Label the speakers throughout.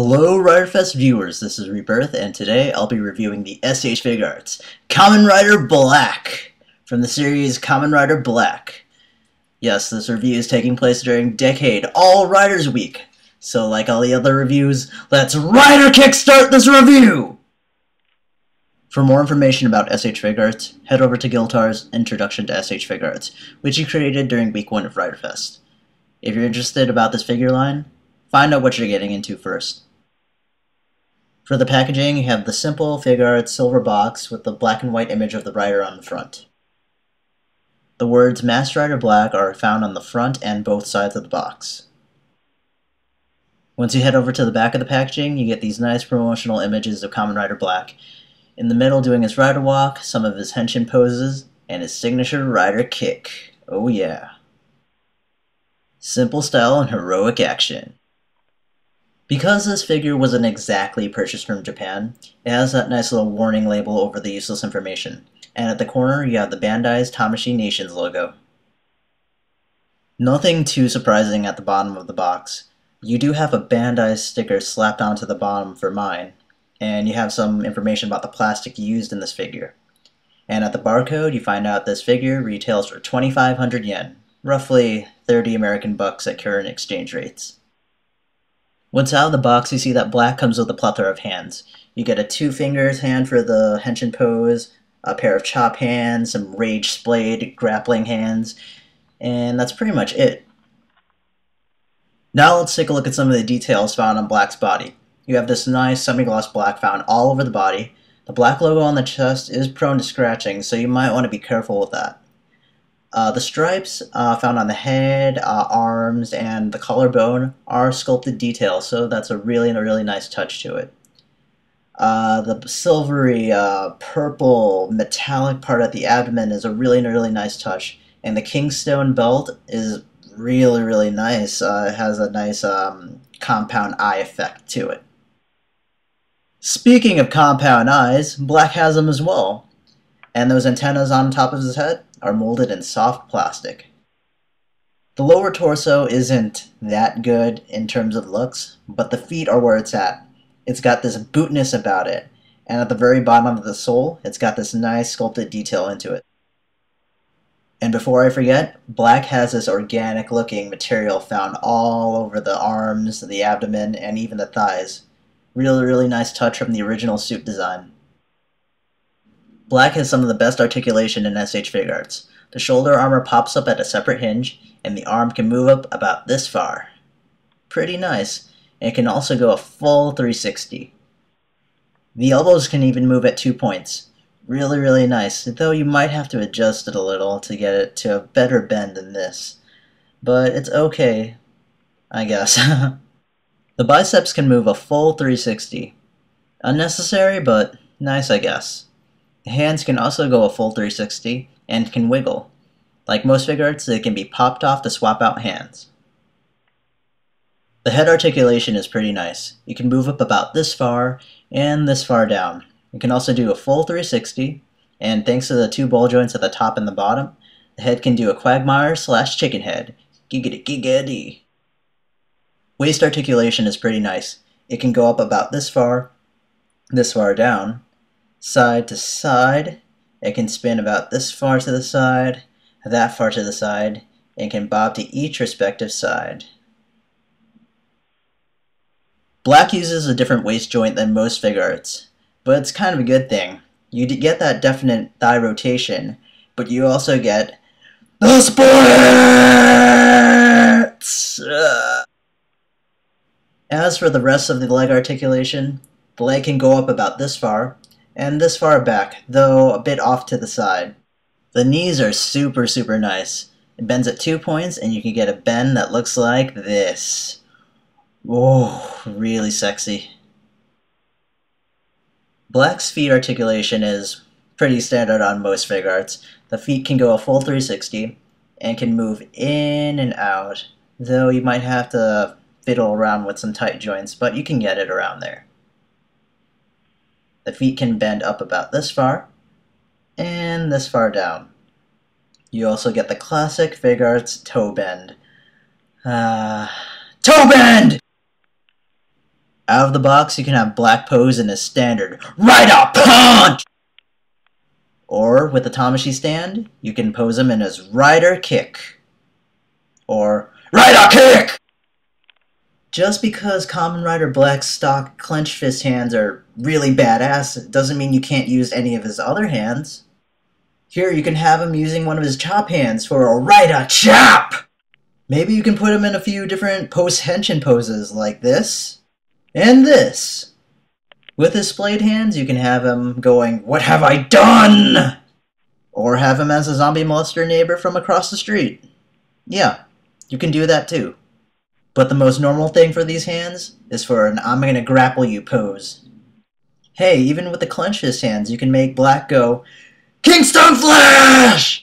Speaker 1: Hello Riderfest viewers, this is Rebirth, and today I'll be reviewing the SH Figuarts Kamen Rider Black from the series Kamen Rider Black. Yes, this review is taking place during Decade All Riders Week, so like all the other reviews, let's Rider Kickstart this review! For more information about SH Figuarts, head over to Giltar's Introduction to SH Figuarts, which he created during Week 1 of Riderfest. If you're interested about this figure line, find out what you're getting into first. For the packaging, you have the simple Figuarts silver box with the black and white image of the rider on the front. The words Master Rider Black are found on the front and both sides of the box. Once you head over to the back of the packaging, you get these nice promotional images of Kamen Rider Black. In the middle doing his rider walk, some of his henshin poses, and his signature rider kick. Oh yeah. Simple style and heroic action. Because this figure wasn't exactly purchased from Japan, it has that nice little warning label over the useless information, and at the corner you have the Bandai's Tamashii Nations logo. Nothing too surprising at the bottom of the box. You do have a Bandai sticker slapped onto the bottom for mine, and you have some information about the plastic used in this figure. And at the barcode you find out this figure retails for 2,500 yen, roughly 30 American bucks at current exchange rates. Once out of the box, you see that Black comes with a plethora of hands. You get a 2-fingers hand for the henshin pose, a pair of chop hands, some rage splayed grappling hands, and that's pretty much it. Now let's take a look at some of the details found on Black's body. You have this nice semi-gloss black found all over the body. The black logo on the chest is prone to scratching, so you might want to be careful with that. The stripes found on the head, arms, and the collarbone are sculpted details, so that's a really nice touch to it. The silvery, purple, metallic part at the abdomen is a really nice touch, and the Kingstone belt is really nice. It has a nice compound eye effect to it. Speaking of compound eyes, Black has them as well, and those antennas on top of his head are molded in soft plastic. The lower torso isn't that good in terms of looks, but the feet are where it's at. It's got this bootness about it, and at the very bottom of the sole, it's got this nice sculpted detail into it. And before I forget, Black has this organic looking material found all over the arms, the abdomen, and even the thighs. Really nice touch from the original suit design. Black has some of the best articulation in SH Figuarts. The shoulder armor pops up at a separate hinge, and the arm can move up about this far. Pretty nice, and it can also go a full 360. The elbows can even move at 2 points. Really nice, though you might have to adjust it a little to get it to a better bend than this. But it's okay, I guess. The biceps can move a full 360. Unnecessary, but nice, I guess. The hands can also go a full 360 and can wiggle. Like most Figuarts, they can be popped off to swap out hands. The head articulation is pretty nice. You can move up about this far and this far down. You can also do a full 360, and thanks to the 2 ball joints at the top and the bottom, the head can do a quagmire / chicken head. Giggity. Waist articulation is pretty nice. It can go up about this far down, side to side. It can spin about this far to the side, that far to the side, and can bob to each respective side. Black uses a different waist joint than most Figuarts, but it's kind of a good thing. You get that definite thigh rotation, but you also get the splits! As for the rest of the leg articulation, the leg can go up about this far, and this far back, though a bit off to the side. The knees are super nice. It bends at 2 points, and you can get a bend that looks like this. Oh, really sexy. Black's feet articulation is pretty standard on most Figuarts. The feet can go a full 360, and can move in and out, though you might have to fiddle around with some tight joints, but you can get it around there. The feet can bend up about this far, and this far down. You also get the classic Figuarts toe bend. Toe bend! Out of the box, you can have Black pose in his standard Rider Punch! Or, with the Tamashi stand, you can pose him in his Rider Kick. Or, Rider Kick! Just because Kamen Rider Black's stock clenched fist hands are really badass doesn't mean you can't use any of his other hands. Here, you can have him using one of his chop hands for a Rider Chop! Maybe you can put him in a few different post-henshin poses like this and this. With his splayed hands, you can have him going, "What have I done?" Or have him as a zombie molester neighbor from across the street. Yeah, you can do that too. But the most normal thing for these hands is for an "I'm gonna grapple you" pose. Hey, even with the clenched fist hands, you can make Black go, "Kingston Flash!"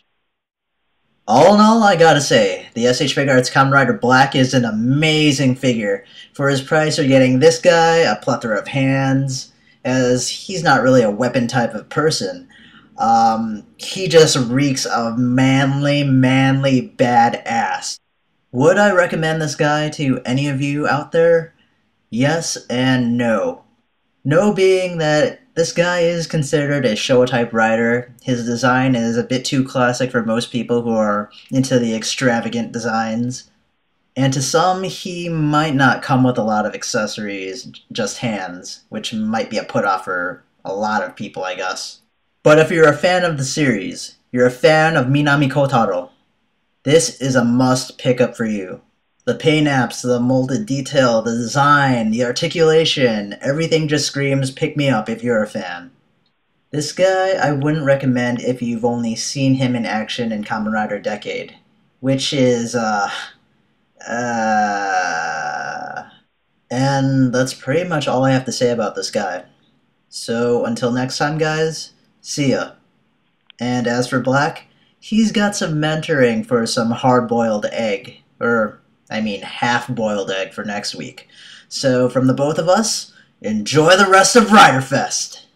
Speaker 1: All in all, I gotta say, the SH Figuarts Kamen Rider Black is an amazing figure. For his price, you're getting this guy, a plethora of hands, as he's not really a weapon type of person. He just reeks of manly badass. Would I recommend this guy to any of you out there? Yes and no. No being that this guy is considered a Showa type rider. His design is a bit too classic for most people who are into the extravagant designs. And to some, he might not come with a lot of accessories, just hands, which might be a put-off for a lot of people, I guess. But if you're a fan of the series, you're a fan of Minami Kotaro, this is a must pick up for you. The paint apps, the molded detail, the design, the articulation, everything just screams pick me up if you're a fan. This guy I wouldn't recommend if you've only seen him in action in Kamen Rider Decade, which is, and that's pretty much all I have to say about this guy. So until next time, guys, see ya. And as for Black, he's got some mentoring for some hard-boiled egg, half-boiled egg for next week. So from the both of us, enjoy the rest of Riderfest!